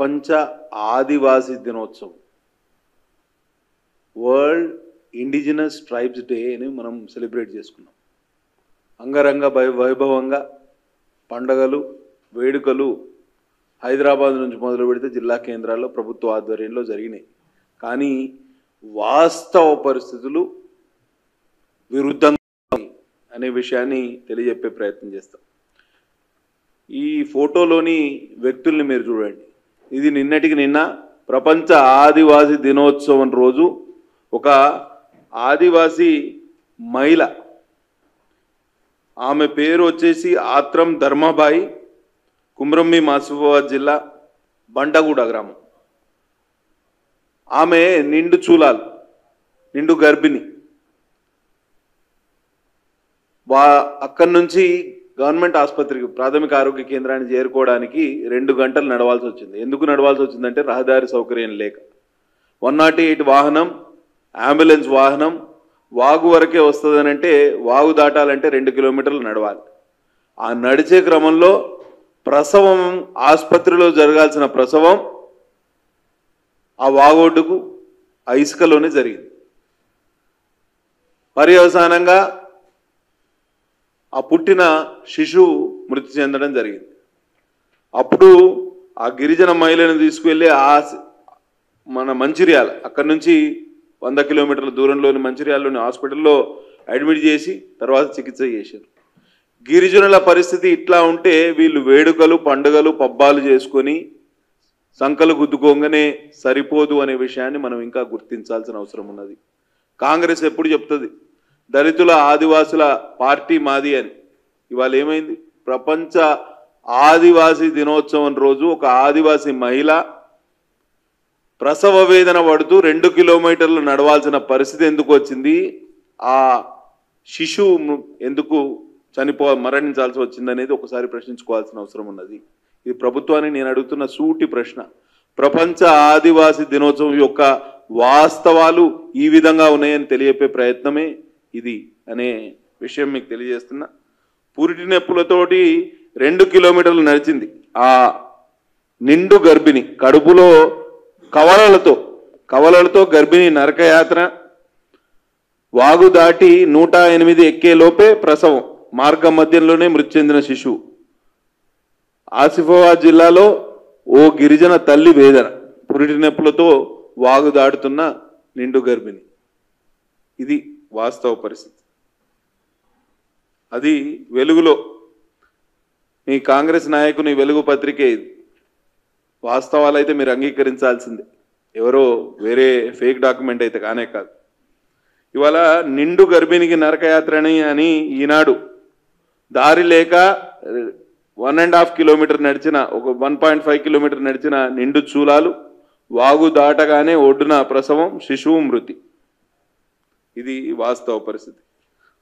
ప్రపంచ ఆదివాసీ దినోత్సవం, world indigenous tribes day అని మనం సెలబ్రేట్ చేసుకున్నాం. అంగరంగ వైభవంగా పండగలు వేడుకలు హైదరాబాద్ నుంచి మొదలు పెడితే జిల్లా కేంద్రాల్లో ప్రభుత్వ ఆధ్వర్యంలో జరిగినాయి. కానీ వాస్తవ పరిస్థితులు విరుద్ధంగా అనే విషయాన్ని తెలియజెప్పే ప్రయత్నం చేస్తాం. ఈ ఫోటోలోని వ్యక్తుల్ని మీరు చూడండి. ఇది నిన్నటికి నిన్న ప్రపంచ ఆదివాసీ దినోత్సవం రోజు ఒక ఆదివాసీ మహిళ, ఆమె పేరు వచ్చేసి ఆత్రం ధర్మబాయి, కుమ్రంభీ ఆసిఫాబాద్ జిల్లా బండగూడ గ్రామం. ఆమె నిండు చూలాలు, నిండు గర్భిణి. అక్కడి నుంచి గవర్నమెంట్ ఆసుపత్రికి ప్రాథమిక ఆరోగ్య కేంద్రాన్ని చేరుకోవడానికి 2 గంటలు నడవాల్సి వచ్చింది. ఎందుకు నడవాల్సి వచ్చిందంటే రహదారి సౌకర్యం లేక. 108 వాహనం, అంబులెన్స్ వాహనం వాగు వరకే వస్తుందని అంటే వాగు దాటాలంటే 2 కిలోమీటర్లు నడవాలి. ఆ నడిచే క్రమంలో ప్రసవం, ఆసుపత్రిలో జరగాల్సిన ప్రసవం ఆ వాగొడ్డుకు ఆ ఇసుకలోనే జరిగింది. పర్యవసానంగా ఆ పుట్టిన శిశువు మృతి చెందడం జరిగింది. అప్పుడు ఆ గిరిజన మహిళను తీసుకువెళ్ళి మన మంచిర్యాల, అక్కడి నుంచి 100 కిలోమీటర్ల దూరంలోని మంచిర్యాలలోని హాస్పిటల్లో అడ్మిట్ చేసి తర్వాత చికిత్స చేశారు. గిరిజనుల పరిస్థితి ఇట్లా ఉంటే వీళ్ళు వేడుకలు, పండుగలు, పబ్బాలు చేసుకొని సంకలు గుద్దుకోగానే సరిపోదు అనే విషయాన్ని మనం ఇంకా గుర్తించాల్సిన అవసరం ఉన్నది. కాంగ్రెస్ ఎప్పుడు చెప్తుంది దళితుల ఆదివాసుల పార్టీ మాది అని. ఇవాళ ఏమైంది? ప్రపంచ ఆదివాసీ దినోత్సవం రోజు ఒక ఆదివాసీ మహిళ ప్రసవ వేదన పడుతూ 2 కిలోమీటర్లు నడవాల్సిన పరిస్థితి ఎందుకు వచ్చింది? ఆ శిశువు ఎందుకు మరణించాల్సి వచ్చిందనేది ఒకసారి ప్రశ్నించుకోవాల్సిన అవసరం ఉన్నది. ఇది ప్రభుత్వాన్ని నేను అడుగుతున్న సూటి ప్రశ్న. ప్రపంచ ఆదివాసీ దినోత్సవం యొక్క వాస్తవాలు ఈ విధంగా ఉన్నాయని తెలియపే ప్రయత్నమే ఇది అనే విషయం మీకు తెలియజేస్తున్నా. పురిటి నొప్పులతోటి 2 కిలోమీటర్లు నడిచింది ఆ నిండు గర్భిణి. కడుపులో కవలలతో గర్భిణి నరకయాత్ర, వాగు దాటి 108 ఎక్కే లోపే ప్రసవం, మార్గ మధ్యంలోనే మృతి చెందిన శిశువు. ఆసిఫాబాద్ జిల్లాలో ఓ గిరిజన తల్లి వేదన, పురిటి నొప్పులతో వాగు దాటుతున్న నిండు గర్భిణి. ఇది వాస్తవ పరిస్థితి. అది వెలుగులో మీ కాంగ్రెస్ నాయకుని వెలుగు పత్రికే ఇది. వాస్తవాలు అయితే మీరు అంగీకరించాల్సిందే, ఎవరో వేరే ఫేక్ డాక్యుమెంట్ అయితే కానే కాదు. ఇవాళ నిండు గర్భిణికి నరకయాత్రని అని ఈనాడు దారి లేక 1.5 కిలోమీటర్ నడిచిన, ఒక 1.5 కిలోమీటర్ నడిచిన నిండు చూలాలు, వాగు దాటగానే ఒడ్డున ప్రసవం, శిశువు మృతి. ఇది వాస్తవ పరిస్థితి.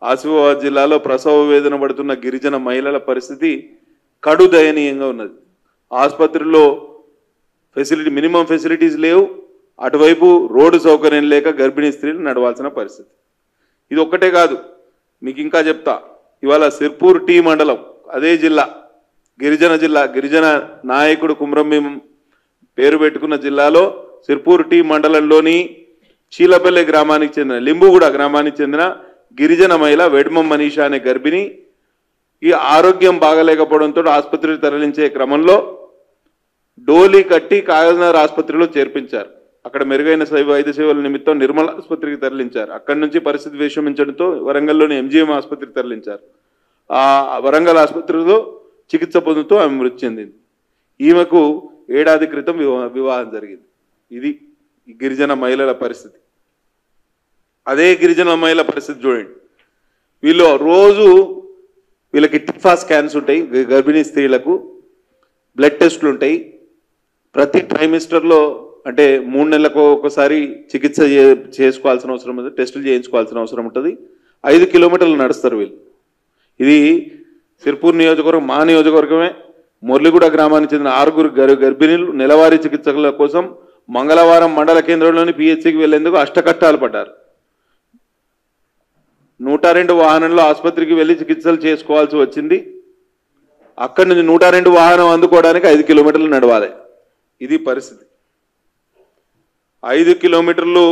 ఆసిఫాబాద్ జిల్లాలో ప్రసవ వేదన పడుతున్న గిరిజన మహిళల పరిస్థితి కడు దయనీయంగా ఉన్నది. ఆసుపత్రిలో మినిమం ఫెసిలిటీస్ లేవు, అటువైపు రోడ్డు సౌకర్యం లేక గర్భిణీ స్త్రీలు నడవాల్సిన పరిస్థితి. ఇది ఒక్కటే కాదు, మీకు ఇంకా చెప్తా. ఇవాళ సిర్పూర్ టీ మండలం, అదే జిల్లా, గిరిజన నాయకుడు కుమ్రంభీ పేరు పెట్టుకున్న జిల్లాలో సిర్పూర్ టీ మండలంలోని చీలపల్లె గ్రామానికి చెందిన, లింబుగూడ గ్రామానికి చెందిన గిరిజన మహిళ వెడ్మం మనీషా అనే గర్భిణి ఈ ఆరోగ్యం బాగలేకపోవడంతో ఆసుపత్రికి తరలించే క్రమంలో డోలీ కట్టి కాగజ్నగర్ ఆసుపత్రిలో చేర్పించారు. అక్కడ మెరుగైన వైద్య సేవల నిమిత్తం నిర్మల్ ఆసుపత్రికి తరలించారు. అక్కడి నుంచి పరిస్థితి విషమించడంతో వరంగల్లోని ఎంజీఎం ఆసుపత్రికి తరలించారు. ఆ వరంగల్ ఆసుపత్రిలో చికిత్స పొందుతూ ఆమె మృతి చెందింది. ఈమెకు 1 ఏడాది క్రితం వివాహం జరిగింది. ఇది గిరిజన మహిళల పరిస్థితి. అదే గిరిజన మహిళల పరిస్థితి చూడండి. వీళ్ళకి టిఫా స్కాన్స్ ఉంటాయి, గర్భిణీ స్త్రీలకు బ్లడ్ టెస్టులు ఉంటాయి. ప్రతి ట్రైమిస్టర్లో అంటే 3 నెలలకు ఒకసారి చికిత్స చేసుకోవాల్సిన అవసరం ఉంటుంది, టెస్టులు చేయించుకోవాల్సిన అవసరం ఉంటుంది. 5 కిలోమీటర్లు నడుస్తారు వీళ్ళు. ఇది సిర్పూర్ నియోజకవర్గం, మా నియోజకవర్గమే. మురళిగూడ గ్రామానికి చెందిన 6 గర్భిణీలు నెలవారీ చికిత్సల కోసం మంగళవారం మండల కేంద్రంలోని పిహెచ్సికి వెళ్లేందుకు అష్టకష్టాలు పడ్డారు. 102 వాహనంలో ఆసుపత్రికి వెళ్ళి చికిత్సలు చేసుకోవాల్సి వచ్చింది. అక్కడి నుంచి 102 వాహనం అందుకోవడానికి 5 కిలోమీటర్లు నడవాలి. ఇది పరిస్థితి. 5 కిలోమీటర్లు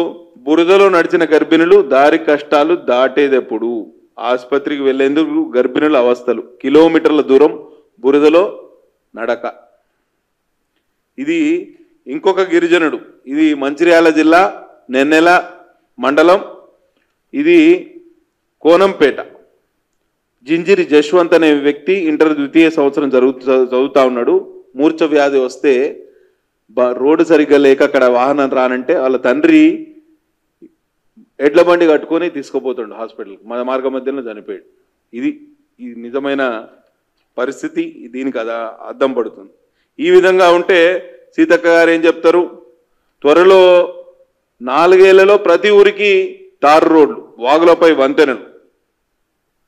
బురదలో నడిచిన గర్భిణులు దారి కష్టాలు దాటేదెప్పుడు? ఆసుపత్రికి వెళ్లేందుకు గర్భిణుల అవస్థలు. కిలోమీటర్ల దూరం బురదలో నడక. ఇది ఇంకొక గిరిజనుడు. ఇది మంచిర్యాల జిల్లా నెన్నెల మండలం. ఇది కోనంపేట. జింజిరి జశ్వంత్ అనే వ్యక్తి ఇంటర్ ద్వితీయ సంవత్సరం చదువుతా ఉన్నాడు. మూర్ఛ వ్యాధి వస్తే రోడ్డు సరిగ్గా లేక అక్కడ వాహనం రానంటే వాళ్ళ తండ్రి ఎడ్ల బండి కట్టుకొని తీసుకుపోతుండు హాస్పిటల్కి. మార్గ మధ్యలో చనిపోయాడు. ఇది నిజమైన పరిస్థితి. దీనికి అద్దం పడుతుంది. ఈ విధంగా ఉంటే సీతక్క గారు ఏం చెప్తారు? త్వరలో 4 ఏళ్లలో ప్రతి ఊరికి తారు రోడ్లు, వాగులపై వంతెనలు.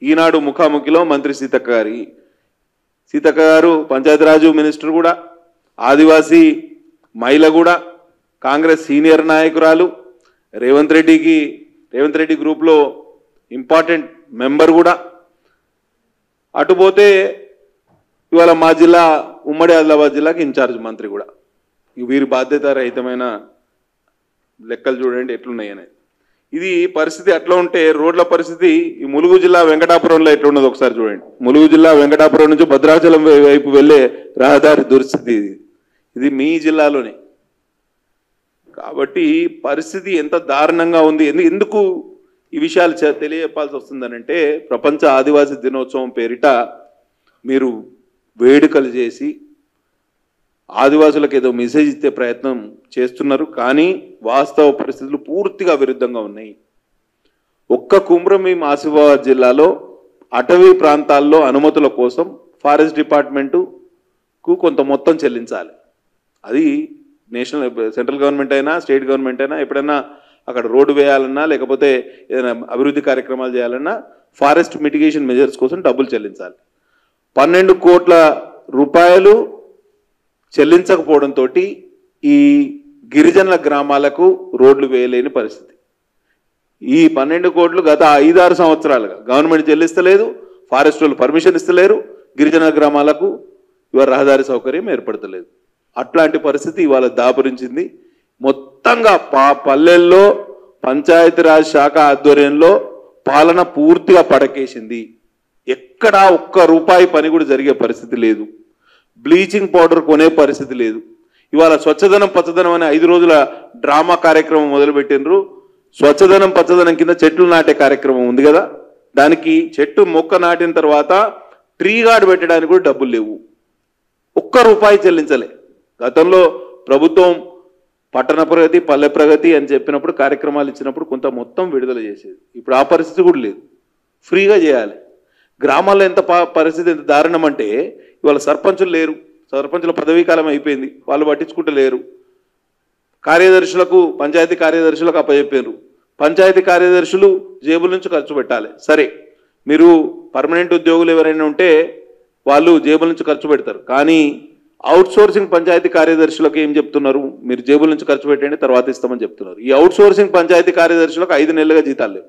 ఈనాడు ముఖాముఖిలో మంత్రి సీతక్క గారు పంచాయతీరాజు మినిస్టర్ కూడా, ఆదివాసీ మహిళ కూడా, కాంగ్రెస్ సీనియర్ నాయకురాలు, రేవంత్ రెడ్డి గ్రూప్లో ఇంపార్టెంట్ మెంబర్ కూడా. అటుపోతే ఇవాళ మా జిల్లా ఉమ్మడి ఆదిలాబాద్ జిల్లాకి ఇన్ఛార్జ్ మంత్రి కూడా. వీరి బాధ్యత రహితమైన లెక్కలు చూడండి ఎట్లున్నాయని. ఇది పరిస్థితి అట్లా ఉంటే రోడ్ల పరిస్థితి ఈ ములుగు జిల్లా వెంకటాపురంలో ఎట్లున్నది ఒకసారి చూడండి. ములుగు జిల్లా వెంకటాపురం నుంచి భద్రాచలం వైపు వెళ్ళే రహదారి దుస్థితి ఇది మీ జిల్లాలోనే. కాబట్టి పరిస్థితి ఎంత దారుణంగా ఉంది. ఎందుకు ఈ విషయాలు తెలియజెప్పాల్సి వస్తుందనంటే, ప్రపంచ ఆదివాసీ దినోత్సవం పేరిట మీరు వేడుకలు చేసి ఆదివాసులకు ఏదో మెసేజ్ ఇచ్చే ప్రయత్నం చేస్తున్నారు. కానీ వాస్తవ పరిస్థితులు పూర్తిగా విరుద్ధంగా ఉన్నాయి. ఒక్క కుమ్రంభీం ఆసిఫాబాద్ జిల్లాలో అటవీ ప్రాంతాల్లో అనుమతుల కోసం ఫారెస్ట్ డిపార్ట్మెంటుకు కొంత మొత్తం చెల్లించాలి. అది సెంట్రల్ గవర్నమెంట్ అయినా స్టేట్ గవర్నమెంట్ అయినా ఎప్పుడైనా అక్కడ రోడ్డు వేయాలన్నా లేకపోతే ఏదైనా అభివృద్ధి కార్యక్రమాలు చేయాలన్నా ఫారెస్ట్ మిటిగేషన్ మెజర్స్ కోసం డబ్బులు చెల్లించాలి. 12 కోట్ల రూపాయలు చెల్లించకపోవడంతో ఈ గిరిజనుల గ్రామాలకు రోడ్లు వేయలేని పరిస్థితి. ఈ 12 కోట్లు గత 5-6 సంవత్సరాలుగా గవర్నమెంట్ చెల్లిస్తలేదు, ఫారెస్ట్ వాళ్ళు పర్మిషన్ ఇస్తలేరు, గిరిజన గ్రామాలకు ఇవాళ రహదారి సౌకర్యం ఏర్పడతలేదు. అట్లాంటి పరిస్థితి ఇవాళ దాపురించింది. మొత్తంగా పల్లెల్లో పంచాయతీరాజ్ శాఖ ఆధ్వర్యంలో పాలన పూర్తిగా పడకేసింది. ఎక్కడా ఒక్క రూపాయి పని కూడా జరిగే పరిస్థితి లేదు. బ్లీచింగ్ పౌడర్ కొనే పరిస్థితి లేదు. ఇవాళ స్వచ్ఛదనం పచ్చదనం అనే 5 రోజుల డ్రామా కార్యక్రమం మొదలుపెట్టినరు. స్వచ్ఛదనం పచ్చదనం కింద చెట్లు నాటే కార్యక్రమం ఉంది కదా, దానికి చెట్టు మొక్క నాటిన తర్వాత ట్రీ గార్డ్ పెట్టడానికి కూడా డబ్బులు లేవు. ఒక్క రూపాయి చెల్లించలే. గతంలో ప్రభుత్వం పట్టణ ప్రగతి పల్లె ప్రగతి అని చెప్పినప్పుడు కార్యక్రమాలు ఇచ్చినప్పుడు కొంత మొత్తం విడుదల చేసేది. ఇప్పుడు ఆ పరిస్థితి కూడా లేదు. ఫ్రీగా చేయాలి. గ్రామాల్లో ఎంత పరిస్థితి ఎంత దారుణం అంటే ఇవాళ సర్పంచులు లేరు. సర్పంచుల పదవీ కాలం అయిపోయింది, వాళ్ళు పట్టించుకుంటలేరు. కార్యదర్శులకు పంచాయతీ కార్యదర్శులకు అప్పచెప్పారు. పంచాయతీ కార్యదర్శులు జేబుల నుంచి ఖర్చు పెట్టాలి. సరే, మీరు పర్మనెంట్ ఉద్యోగులు ఎవరైనా ఉంటే వాళ్ళు జేబుల నుంచి ఖర్చు పెడతారు. కానీ అవుట్సోర్సింగ్ పంచాయతీ కార్యదర్శులకు ఏం చెప్తున్నారు? మీరు జేబుల నుంచి ఖర్చు పెట్టండి తర్వాత ఇస్తామని చెప్తున్నారు. ఈ అవుట్సోర్సింగ్ పంచాయతీ కార్యదర్శులకు 5 నెలలుగా జీతాలు లేవు.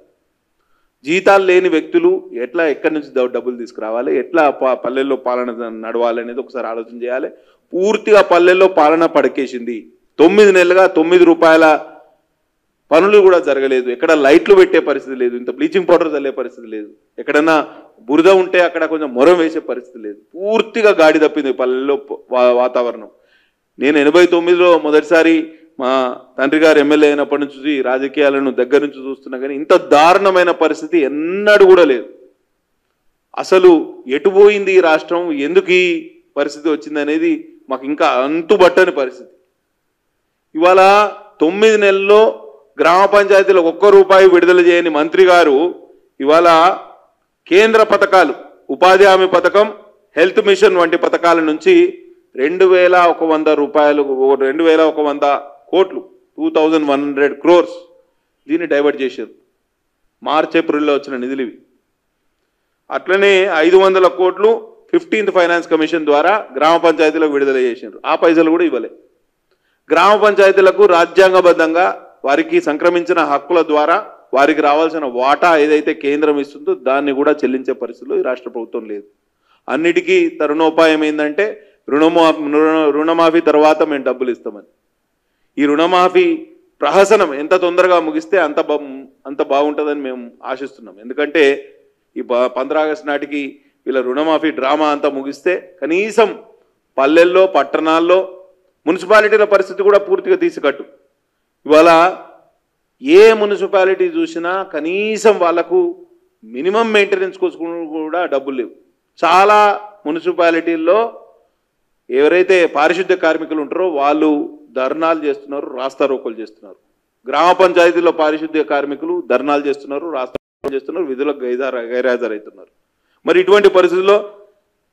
జీతాలు లేని వ్యక్తులు ఎట్లా ఎక్కడి నుంచి డబ్బులు తీసుకురావాలి, ఎట్లా పల్లెల్లో పాలన నడవాలి అనేది ఒకసారి ఆలోచన చేయాలి. పూర్తిగా పల్లెల్లో పాలన పడకేసింది. 9 నెలలుగా 9 రూపాయల పనులు కూడా జరగలేదు. ఎక్కడ లైట్లు పెట్టే పరిస్థితి లేదు, ఇంత బ్లీచింగ్ పౌడర్ చల్లే పరిస్థితి లేదు, ఎక్కడన్నా బురద ఉంటే అక్కడ కొంచెం మొరం వేసే పరిస్థితి లేదు. పూర్తిగా గాడి తప్పింది పల్లెల్లో వాతావరణం. నేను 89లో మొదటిసారి మా తండ్రి గారు ఎమ్మెల్యే అయినప్పటి నుంచి రాజకీయాలను దగ్గర నుంచి చూస్తున్నా కానీ ఇంత దారుణమైన పరిస్థితి ఎన్నడూ కూడా లేదు. అసలు ఎటుపోయింది ఈ రాష్ట్రం, ఎందుకు ఈ పరిస్థితి వచ్చింది అనేది మాకు ఇంకా అంతుబట్టని పరిస్థితి. ఇవాళ 9 నెలల్లో గ్రామ పంచాయతీలకు 1 రూపాయి విడుదల చేయని మంత్రి గారు ఇవాళ కేంద్ర పథకాలు, ఉపాధి హామీ పథకం, హెల్త్ మిషన్ వంటి పథకాల నుంచి 2100 రూపాయలు 2100 కోట్లు 2100 crores దీన్ని డైవర్ట్ చేశారు. మార్చ్ ఏప్రిల్లో వచ్చిన నిధులు ఇవి. అట్లనే 500 కోట్లు 15th ఫైనాన్స్ కమిషన్ ద్వారా గ్రామ పంచాయతీలకు విడుదల చేశారు. ఆ పైసలు కూడా ఇవ్వలే. గ్రామ పంచాయతీలకు రాజ్యాంగబద్ధంగా వారికి సంక్రమించిన హక్కుల ద్వారా వారికి రావాల్సిన వాటా ఏదైతే కేంద్రం ఇస్తుందో దాన్ని కూడా చెల్లించే పరిస్థితుల్లో ఈ రాష్ట్ర ప్రభుత్వం లేదు. అన్నిటికీ తరుణోపాయం ఏంటంటే రుణమాఫీ తర్వాత మేము డబ్బులు ఇస్తామని. ఈ రుణమాఫీ ప్రహసనం ఎంత తొందరగా ముగిస్తే అంత బాగుంటుందని మేము ఆశిస్తున్నాం. ఎందుకంటే ఈ 15 ఆగస్టు నాటికి వీళ్ళ రుణమాఫీ డ్రామా అంతా ముగిస్తే కనీసం పల్లెల్లో పట్టణాల్లో మున్సిపాలిటీల పరిస్థితి కూడా పూర్తిగా తీసికట్టు. ఇవాళ ఏ మున్సిపాలిటీ చూసినా కనీసం వాళ్లకు మినిమం మెయింటెనెన్స్ కోసం కూడా డబ్బులు లేవు. చాలా మున్సిపాలిటీల్లో ఎవరైతే పారిశుద్ధ్య కార్మికులు ఉంటారో వాళ్ళు ధర్నాలు చేస్తున్నారు, రాస్తారోకోలు చేస్తున్నారు. గ్రామ పంచాయతీలో పారిశుద్ధ్య కార్మికులు ధర్నాలు చేస్తున్నారు, రాస్తారోకోలు చేస్తున్నారు, విధులకు గైర్హాజరవుతున్నారు. మరి ఇటువంటి పరిస్థితుల్లో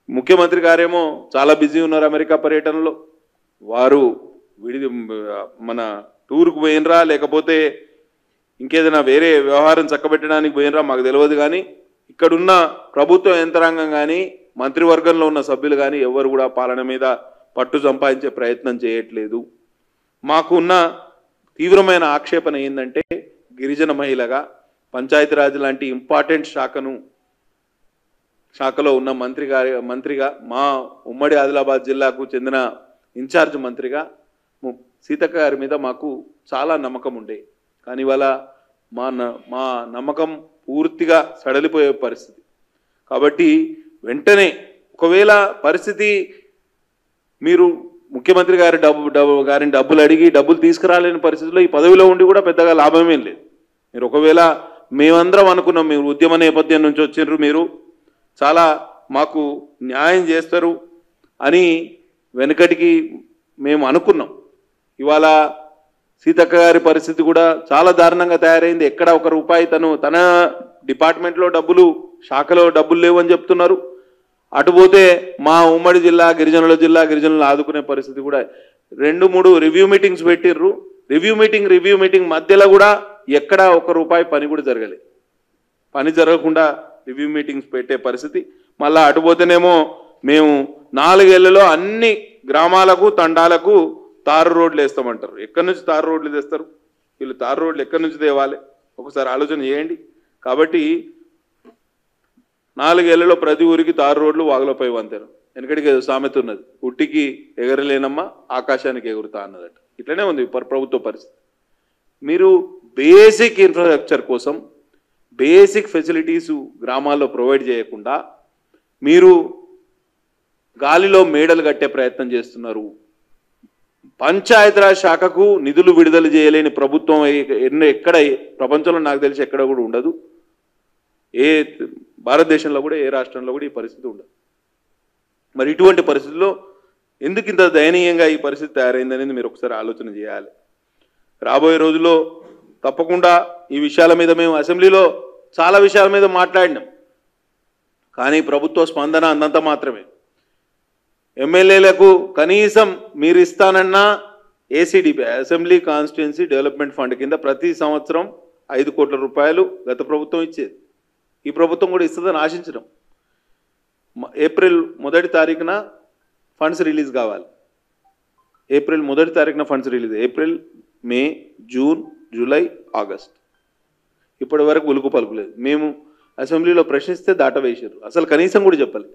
ముఖ్యమంత్రి గారేమో చాలా బిజీ ఉన్నారు అమెరికా పర్యటనలో. వారు మన టూర్కు పోయినరా లేకపోతే ఇంకేదైనా వేరే వ్యవహారం చక్కబెట్టడానికి పోయినరా మాకు తెలియదు. కానీ ఇక్కడున్న ప్రభుత్వ యంత్రాంగం కానీ మంత్రివర్గంలో ఉన్న సభ్యులు కానీ ఎవరు కూడా పాలన మీద పట్టు సంపాదించే ప్రయత్నం చేయట్లేదు. మాకు ఉన్న తీవ్రమైన ఆక్షేపణ ఏంటంటే గిరిజన మహిళగా పంచాయతీరాజ్ లాంటి ఇంపార్టెంట్ శాఖలో ఉన్న మంత్రిగా మా ఉమ్మడి ఆదిలాబాద్ జిల్లాకు చెందిన ఇన్ఛార్జ్ మంత్రిగా సీతక్క గారి మీద మాకు చాలా నమ్మకం ఉండే. కానీ ఇవాళ మా నమ్మకం పూర్తిగా సడలిపోయే పరిస్థితి. కాబట్టి వెంటనే ఒకవేళ పరిస్థితి మీరు ముఖ్యమంత్రి గారిని డబ్బులు అడిగి డబ్బులు తీసుకురాలేని పరిస్థితిలో ఈ పదవిలో ఉండి కూడా పెద్దగా లాభమేం లేదు. మీరు ఒకవేళ మేమందరం అనుకున్నాం మీరు ఉద్యమ నేపథ్యం నుంచి వచ్చిండ్రు, మీరు చాలా మాకు న్యాయం చేస్తారు అని వెనకటికి మేము అనుకున్నాం. ఇవాళ సీతక్క గారి పరిస్థితి కూడా చాలా దారుణంగా తయారైంది. ఎక్కడ ఒక రూపాయి తన డిపార్ట్మెంట్లో శాఖలో డబ్బులు లేవని చెప్తున్నారు. అటుపోతే మా ఉమ్మడి జిల్లా గిరిజనులు ఆదుకునే పరిస్థితి కూడా 2-3 రివ్యూ మీటింగ్స్ పెట్టిర్రు. రివ్యూ మీటింగ్ మధ్యలో కూడా ఎక్కడ ఒక రూపాయి పని కూడా జరగలేదు. పని జరగకుండా రివ్యూ మీటింగ్స్ పెట్టే పరిస్థితి. మళ్ళీ అటుపోతేనేమో మేము 4 ఏళ్లలో అన్ని గ్రామాలకు తండాలకు తారు రోడ్లు వేస్తామంటారు. ఎక్కడి నుంచి తారు రోడ్లు తెస్తారు? వీళ్ళు తారు రోడ్లు ఎక్కడి నుంచి తేవాలి? ఒకసారి ఆలోచన చేయండి. కాబట్టి 4 ఏళ్లలో ప్రతి ఊరికి తారు రోడ్లు వాగులపై వంతెన. వెనకడికి సామెత ఉన్నది, ఉట్టికి ఎగరలేనమ్మా ఆకాశానికి ఎగురుతా అన్నదట. ఇట్లనే ఉంది ప్రభుత్వ పరిస్థితి. మీరు బేసిక్ ఇన్ఫ్రాస్ట్రక్చర్ కోసం బేసిక్ ఫెసిలిటీస్ గ్రామాల్లో ప్రొవైడ్ చేయకుండా మీరు గాలిలో మేడలు కట్టే ప్రయత్నం చేస్తున్నారు. పంచాయతీరాజ్ శాఖకు నిధులు విడుదల చేయలేని ప్రభుత్వం ఎక్కడ ప్రపంచంలో నాకు తెలిసి ఎక్కడ కూడా ఉండదు. ఏ భారతదేశంలో కూడా ఏ రాష్ట్రంలో కూడా ఈ పరిస్థితి ఉండదు. మరి ఇటువంటి పరిస్థితుల్లో ఎందుకు ఇంత దయనీయంగా ఈ పరిస్థితి తయారైందనేది మీరు ఒకసారి ఆలోచన చేయాలి. రాబోయే రోజుల్లో తప్పకుండా ఈ విషయాల మీద మేము అసెంబ్లీలో చాలా విషయాల మీద మాట్లాడినాం. కానీ ప్రభుత్వ స్పందన అందంత మాత్రమే. ఎమ్మెల్యేలకు కనీసం మీరు ఇస్తానన్నా ACDP assembly constituency development fund కింద ప్రతి సంవత్సరం 5 కోట్ల రూపాయలు గత ప్రభుత్వం ఇచ్చేది. ఈ ప్రభుత్వం కూడా ఇస్తుందని ఆశించడం. ఏప్రిల్ 1వ తారీఖున ఫండ్స్ రిలీజ్ కావాలి. ఏప్రిల్ 1వ తారీఖున ఫండ్స్ రిలీజ్. ఏప్రిల్, మే, జూన్, జూలై, ఆగస్ట్ ఇప్పటి వరకు ఉలుకు పలుకులేదు. మేము అసెంబ్లీలో ప్రశ్నిస్తే దాటవేసారు. అసలు కనీసం కూడా చెప్పలేదు.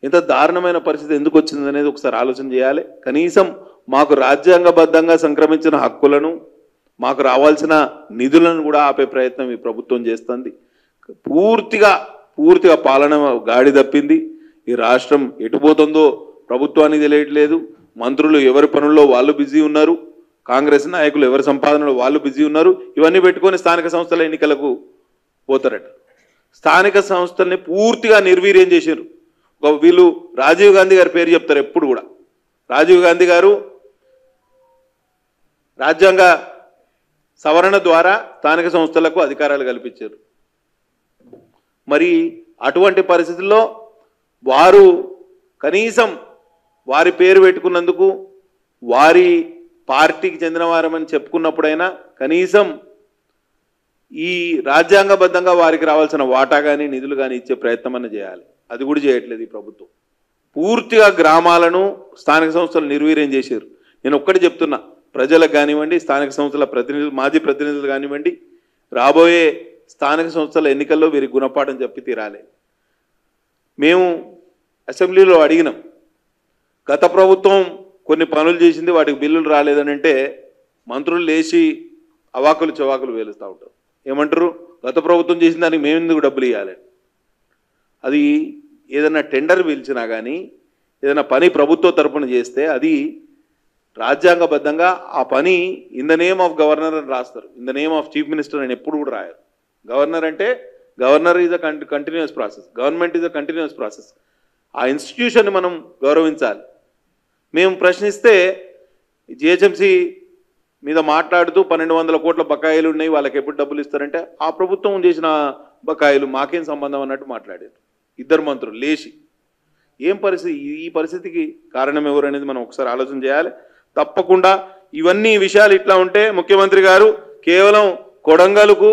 ఇంత దారుణమైన పరిస్థితి ఎందుకు వచ్చింది అనేది ఒకసారి ఆలోచన చేయాలి. కనీసం మాకు రాజ్యాంగబద్ధంగా సంక్రమించిన హక్కులను, మాకు రావాల్సిన నిధులను కూడా ఆపే ప్రయత్నం ఈ ప్రభుత్వం చేస్తుంది. పూర్తిగా పాలన గాడి తప్పింది. ఈ రాష్ట్రం ఎటుపోతుందో ప్రభుత్వానికి తెలియట్లేదు. మంత్రులు ఎవరి పనుల్లో వాళ్ళు బిజీ ఉన్నారు. కాంగ్రెస్ నాయకులు ఎవరి సంపాదనలో వాళ్ళు బిజీ ఉన్నారు. ఇవన్నీ పెట్టుకొని స్థానిక సంస్థల ఎన్నికలకు పోతారట. స్థానిక సంస్థల్ని పూర్తిగా నిర్వీర్యం చేశారు. వీళ్ళు రాజీవ్ గాంధీ గారి పేరు చెప్తారు ఎప్పుడు కూడా. రాజీవ్ గాంధీ గారు రాజ్యాంగ సవరణ ద్వారా స్థానిక సంస్థలకు అధికారాలు కల్పించారు. మరి అటువంటి పరిస్థితుల్లో వారు కనీసం వారి పేరు పెట్టుకున్నందుకు వారి పార్టీకి చెందిన వారమని చెప్పుకున్నప్పుడైనా కనీసం ఈ రాజ్యాంగబద్ధంగా వారికి రావాల్సిన వాటా కానీ నిధులు కానీ ఇచ్చే ప్రయత్నం అన్న చేయాలి. అది కూడా చేయట్లేదు ఈ ప్రభుత్వం. పూర్తిగా గ్రామాలను స్థానిక సంస్థలు నిర్వీర్యం చేశారు. నేను ఒక్కటి చెప్తున్నా, ప్రజలకు కానివ్వండి, స్థానిక సంస్థల ప్రతినిధులు, మాజీ ప్రతినిధులు కానివ్వండి, రాబోయే స్థానిక సంస్థల ఎన్నికల్లో వీరికి గుణపాఠం చెప్పి తీరాలి. మేము అసెంబ్లీలో అడిగినాం, గత ప్రభుత్వం కొన్ని పనులు చేసింది, వాటికి బిల్లులు రాలేదని అంటే మంత్రులు లేచి అవాకులు చవాకులు వేలుస్తూ ఉంటారు. ఏమంటారు, గత ప్రభుత్వం చేసిన దానికి మేము ఎందుకు డబ్బులు ఇవ్వాలి? అది ఏదైనా టెండర్ పిలిచినా కానీ ఏదైనా పని ప్రభుత్వ తరపున చేస్తే అది రాజ్యాంగబద్ధంగా ఆ పని in the name of governor అని రాస్తారు. In the name of chief minister అని ఎప్పుడు కూడా రాయరు. గవర్నర్ అంటే governor is a continuous process, government is a continuous process. ఆ ఇన్స్టిట్యూషన్ని మనం గౌరవించాలి. మేము ప్రశ్నిస్తే జిహెచ్ఎంసీ మీద మాట్లాడుతూ 1200 కోట్ల బకాయిలు ఉన్నాయి, వాళ్ళకి ఎప్పుడు డబ్బులు ఇస్తారంటే ఆ ప్రభుత్వం చేసిన బకాయిలు మాకేం సంబంధం అన్నట్టు మాట్లాడారు ఇద్దరు మంత్రులు లేచి. ఏం పరిస్థితి? ఈ పరిస్థితికి కారణం ఎవరు అనేది మనం ఒకసారి ఆలోచన చేయాలి. తప్పకుండా ఇవన్నీ విషయాలు ఇట్లా ఉంటే ముఖ్యమంత్రి గారు కేవలం కొడంగల్కు,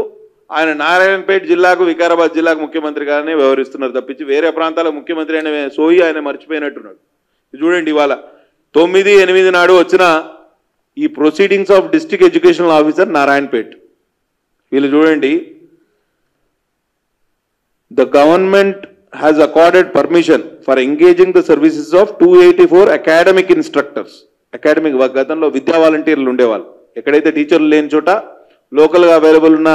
ఆయన నారాయణపేట జిల్లాకు, వికారాబాద్ జిల్లాకు ముఖ్యమంత్రి గారినే వ్యవహరిస్తున్నారు తప్పించి వేరే ప్రాంతాలకు ముఖ్యమంత్రి అనే సోయి ఆయన మర్చిపోయినట్టున్నాడు. చూడండి, ఇవాళ 9/8 నాడు వచ్చిన ఈ proceedings of district educational officer Narayanpet. వీళ్ళు చూడండి, the government has accorded permission for engaging the services of 284 academic instructors. Academic గతంలో విద్యా వాలంటీర్లు ఉండేవాళ్ళు. ఎక్కడైతే టీచర్లు లేని చోట లోకల్గా అవైలబుల్ ఉన్న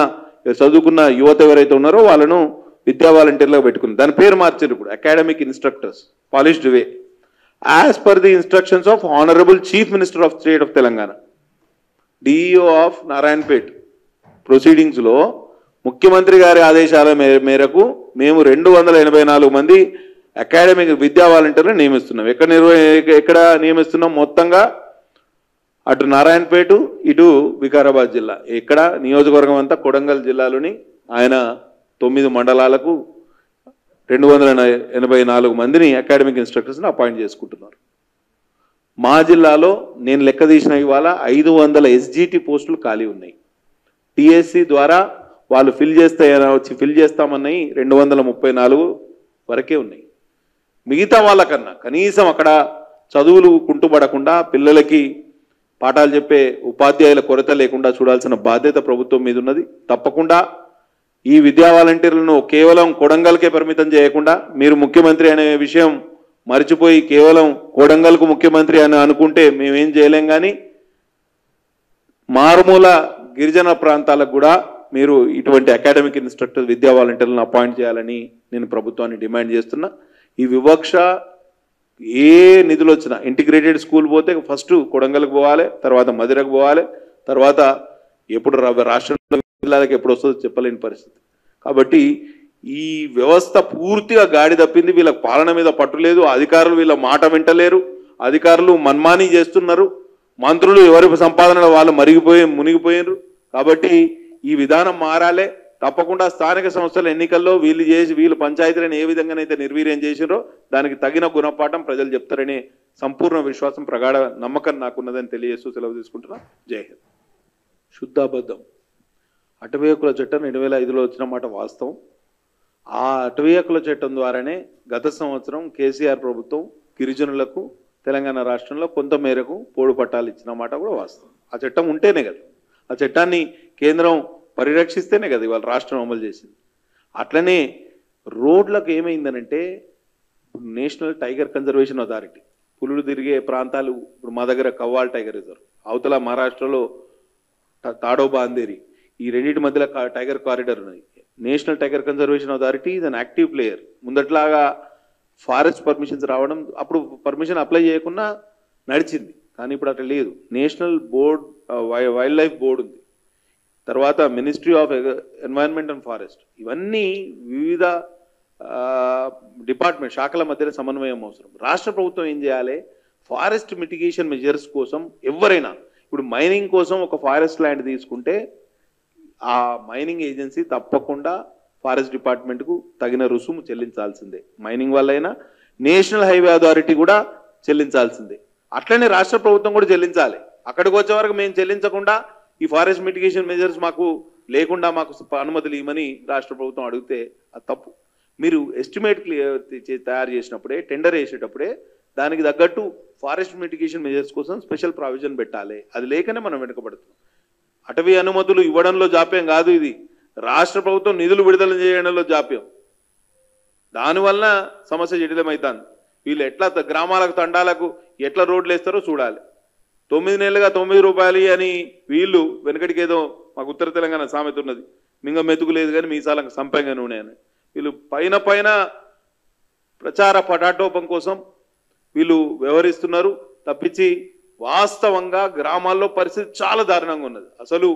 చదువుకున్న యువత ఎవరైతే ఉన్నారో వాళ్ళను విద్యా వాలంటీర్లుగా పెట్టుకుంది. దాని పేరు మార్చారు ఇప్పుడు, academic instructors, polished way, as per the instructions of honourable chief minister of state of Telangana. DEO of Narayanpet ప్రొసీడింగ్స్లో ముఖ్యమంత్రి గారి ఆదేశాల మేరకు మేము 284 మంది అకాడమిక్ విద్యా వాలంటీర్లు నియమిస్తున్నాం. ఎక్కడ నియమిస్తున్నాం? మొత్తంగా అటు నారాయణపేట, ఇటు వికారాబాద్ జిల్లా, ఎక్కడ నియోజకవర్గం అంతా కొడంగల్ జిల్లాలోని ఆయన 9 మండలాలకు 284 మందిని అకాడమిక్ ఇన్స్ట్రక్టర్స్ని అపాయింట్ చేసుకుంటున్నారు. మా జిల్లాలో నేను లెక్క తీసిన ఇవాళ 500 ఎస్జిటి పోస్టులు ఖాళీ ఉన్నాయి. టిఎస్సి ద్వారా వాళ్ళు ఫిల్ చేస్తామన్నాయి 234 వరకే ఉన్నాయి. మిగతా వాళ్ళకన్నా కనీసం అక్కడ చదువులు కుంటుపడకుండా పిల్లలకి పాఠాలు చెప్పే ఉపాధ్యాయుల కొరత లేకుండా చూడాల్సిన బాధ్యత ప్రభుత్వం మీద ఉన్నది. తప్పకుండా ఈ విద్యా వాలంటీర్లను కేవలం కొడంగల్కే పరిమితం చేయకుండా, మీరు ముఖ్యమంత్రి అనే విషయం మర్చిపోయి కేవలం కొడంగల్కు ముఖ్యమంత్రి అని అనుకుంటే మేమేం చేయలేం. కానీ మారుమూల గిరిజన ప్రాంతాలకు కూడా మీరు ఇటువంటి అకాడమిక్ ఇన్స్ట్రక్టర్ విద్యా వాలంటీర్లను అపాయింట్ చేయాలని నేను ప్రభుత్వాన్ని డిమాండ్ చేస్తున్నా. ఈ వివక్ష ఏ నిధులు వచ్చినా ఇంటిగ్రేటెడ్ స్కూల్ పోతే ఫస్ట్ కొడంగల్కి పోవాలి, తర్వాత మధిరకు పోవాలి, తర్వాత ఎప్పుడు రాష్ట్రంలో జిల్లాలకు ఎప్పుడు వస్తుందో చెప్పలేని పరిస్థితి. కాబట్టి ఈ వ్యవస్థ పూర్తిగా గాడి తప్పింది. వీళ్ళకి పాలన మీద పట్టు లేదు, అధికారులు వీళ్ళ మాట వింటలేరు, అధికారులు మన్మానీ చేస్తున్నారు, మంత్రులు ఎవరి సంపాదనలో వాళ్ళు మునిగిపోయినారు. కాబట్టి ఈ విధానం మారాలే. తప్పకుండా స్థానిక సంస్థల ఎన్నికల్లో వీళ్ళు పంచాయతీలను ఏ విధంగానైతే నిర్వీర్యం చేసిరో దానికి తగిన గుణపాఠం ప్రజలు చెప్తారనే సంపూర్ణ విశ్వాసం, ప్రగాఢ నమ్మకం నాకున్నదని తెలియజేస్తూ సెలవు తీసుకుంటున్నా. జై హింద్. శుద్ధాబద్ధం. అటవీ హక్కుల చట్టం 2005లో వచ్చిన మాట వాస్తవం. ఆ అటవీ హక్కుల చట్టం ద్వారానే గత సంవత్సరం కేసీఆర్ ప్రభుత్వం గిరిజనులకు తెలంగాణ రాష్ట్రంలో కొంత మేరకు పోడు పట్టాలు ఇచ్చిన మాట కూడా వాస్తవం. ఆ చట్టం ఉంటేనే కదా, ఆ చట్టాన్ని కేంద్రం పరిరక్షిస్తేనే కదా ఇవాళ రాష్ట్రం అమలు చేసింది. అట్లనే రోడ్లకు ఏమైందనంటే నేషనల్ టైగర్ కన్జర్వేషన్ అథారిటీ, పులులు తిరిగే ప్రాంతాలు, ఇప్పుడు మా దగ్గర కవ్వాల్ టైగర్ రిజర్వ్, అవతల మహారాష్ట్రలో తాడోబా అందేరి, ఈ రెండింటి మధ్యలో టైగర్ కారిడార్ ఉన్నది. National tiger conservation authority is an active player. ముందట్లాగా ఫారెస్ట్ పర్మిషన్స్ రావడం, అప్పుడు పర్మిషన్ అప్లై చేయకుండా నడిచింది, కానీ ఇప్పుడు అట్లా లేదు. National board, wild life board ఉంది, తర్వాత ministry of environment and forest, ఇవన్నీ వివిధ డిపార్ట్మెంట్ శాఖల మధ్య సమన్వయం అవసరం. రాష్ట్ర ప్రభుత్వం ఏం చేయాలి? ఫారెస్ట్ మిటిగేషన్ మెజర్స్ కోసం ఎవరైనా, ఇప్పుడు మైనింగ్ కోసం ఒక ఫారెస్ట్ ల్యాండ్ తీసుకుంటే ఆ మైనింగ్ ఏజెన్సీ తప్పకుండా ఫారెస్ట్ డిపార్ట్మెంట్కు తగిన రుసుము చెల్లించాల్సిందే. మైనింగ్ వల్లైనా నేషనల్ హైవే అథారిటీ కూడా చెల్లించాల్సిందే. అట్లనే రాష్ట్ర ప్రభుత్వం కూడా చెల్లించాలి. అక్కడికి వచ్చే వరకు మేము చెల్లించకుండా ఈ ఫారెస్ట్ మిటిగేషన్ మెజర్స్ మాకు లేకుండా మాకు అనుమతులు ఇవ్వమని రాష్ట్ర ప్రభుత్వం అడిగితే అది తప్పు. మీరు ఎస్టిమేట్ తయారు చేసినప్పుడే, టెండర్ వేసేటప్పుడే దానికి తగ్గట్టు ఫారెస్ట్ మిటిగేషన్ మెజర్స్ కోసం స్పెషల్ ప్రావిజన్ పెట్టాలి. అది లేకనే మనం వెనుకబడుతున్నాం. అటవీ అనుమతులు ఇవ్వడంలో జాప్యం కాదు, ఇది రాష్ట్ర ప్రభుత్వం నిధులు విడుదల చేయడంలో జాప్యం. దానివల్ల సమస్య జటిలమవుతుంది. వీళ్ళు ఎట్లా గ్రామాలకు తండాలకు ఎట్లా రోడ్లు వేస్తారో చూడాలి. 9 నెలలుగా 9 రూపాయలు అని వీళ్ళు వెనకటికి ఏదో మాకు ఉత్తర తెలంగాణ సామెత ఉన్నది, మింగ మెతుకు లేదు కానీ మీసాలకు సంపంగా నూనె అని. వీళ్ళు పైన ప్రచార పటాటోపం కోసం వీళ్ళు వ్యవహరిస్తున్నారు తప్పించి వాస్తవంగా గ్రామాల్లో పరిస్థితి చాలా దారుణంగా ఉన్నది. అసలు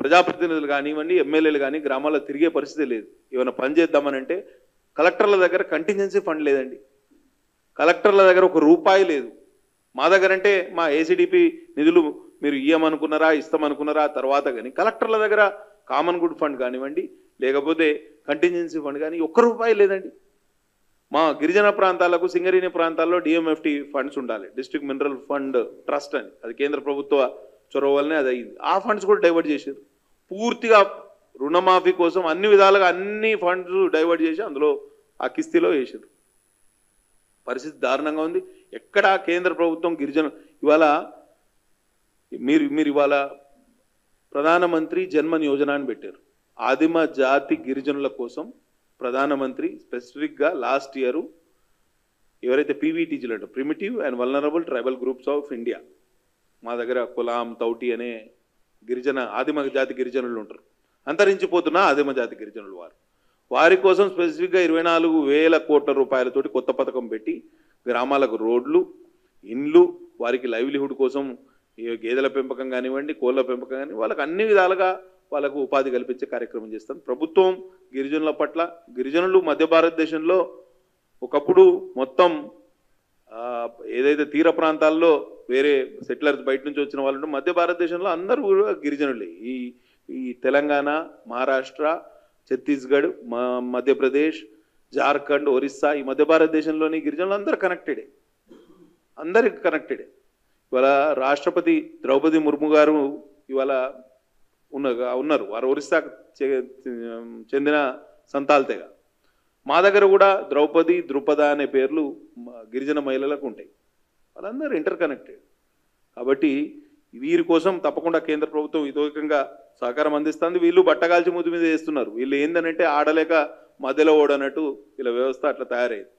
ప్రజాప్రతినిధులు కానివ్వండి, ఎమ్మెల్యేలు కానీ గ్రామాల్లో తిరిగే పరిస్థితి లేదు. ఏమైనా పని చేద్దామనంటే కలెక్టర్ల దగ్గర కంటింజెన్సీ ఫండ్ లేదండి, కలెక్టర్ల దగ్గర ఒక రూపాయి లేదు. మా దగ్గర అంటే మా ఏసీడీపీ నిధులు మీరు ఇయ్యమనుకున్నారా ఇస్తామనుకున్నారా తర్వాత, కానీ కలెక్టర్ల దగ్గర కామన్ గుడ్ ఫండ్ కానివ్వండి లేకపోతే కంటింజెన్సీ ఫండ్ కానీ ఒక్క రూపాయి లేదండి. మా గిరిజన ప్రాంతాలకు సింగరేణి ప్రాంతాల్లో డిఎంఎఫ్టి ఫండ్స్ ఉండాలి, డిస్ట్రిక్ట్ మినరల్ ఫండ్ ట్రస్ట్ అని, అది కేంద్ర ప్రభుత్వ చొరవ వల్లనే అది అయింది. ఆ ఫండ్స్ కూడా డైవర్ట్ చేశారు పూర్తిగా. రుణమాఫీ కోసం అన్ని విధాలుగా అన్ని ఫండ్స్ డైవర్ట్ చేసి అందులో ఆ కిస్తీలో వేసారు. పరిస్థితి దారుణంగా ఉంది. ఎక్కడ కేంద్ర ప్రభుత్వం గిరిజన ఇవాళ మీరు ఇవాళ ప్రధానమంత్రి జన్మన్ యోజన అని పెట్టారు. ఆదిమ జాతి గిరిజనుల కోసం ప్రధానమంత్రి స్పెసిఫిక్గా లాస్ట్ ఇయర్ ఎవరైతే పీవీటీజీలు అంటారు, primitive and vulnerable tribal groups of India, మా దగ్గర కులాం తౌటి అనే గిరిజన ఆదిమ జాతి గిరిజనులు ఉంటారు, అంతరించిపోతున్న ఆదిమ జాతి గిరిజనులు వారి కోసం స్పెసిఫిక్గా 24,000 కోట్ల రూపాయలతోటి కొత్త పథకం పెట్టి గ్రామాలకు రోడ్లు, ఇండ్లు, వారికి లైవ్లీహుడ్ కోసం గేదెల పెంపకం కానివ్వండి, కోళ్ళ పెంపకం కానీ వాళ్ళకి అన్ని విధాలుగా వాళ్ళకు ఉపాధి కల్పించే కార్యక్రమం చేస్తాం ప్రభుత్వం. గిరిజనుల పట్ల గిరిజనులు మధ్య భారతదేశంలో ఒకప్పుడు మొత్తం ఏదైతే తీర ప్రాంతాల్లో వేరే సెటిలర్స్ బయట నుంచి వచ్చిన వాళ్ళు మధ్య భారతదేశంలో అందరూ కూడా గిరిజనులే. ఈ తెలంగాణ, మహారాష్ట్ర, ఛత్తీస్గఢ్, మధ్యప్రదేశ్, జార్ఖండ్, ఒరిస్సా, ఈ మధ్య భారతదేశంలోని గిరిజనులు అందరూ కనెక్టెడే, అందరికి కనెక్టెడే. ఇవాళ రాష్ట్రపతి ద్రౌపది ముర్ము గారు ఇవాళ ఉన్నారు, వారు ఒరిస్సాకు చెందిన సంతాల్ తెగ. మా దగ్గర కూడా ద్రౌపది, ద్రుపద అనే పేర్లు గిరిజన మహిళలకు ఉంటాయి. వాళ్ళందరూ ఇంటర్ కనెక్టెడ్. కాబట్టి వీరి కోసం తప్పకుండా కేంద్ర ప్రభుత్వం ఇతోకంగా సహకారం అందిస్తుంది. వీళ్ళు బట్టగాల్చి ముద్దు మీద వేస్తున్నారు. వీళ్ళు ఏందనంటే ఆడలేక మధ్యలో ఓడనట్టు వీళ్ళ వ్యవస్థ అట్లా తయారైంది.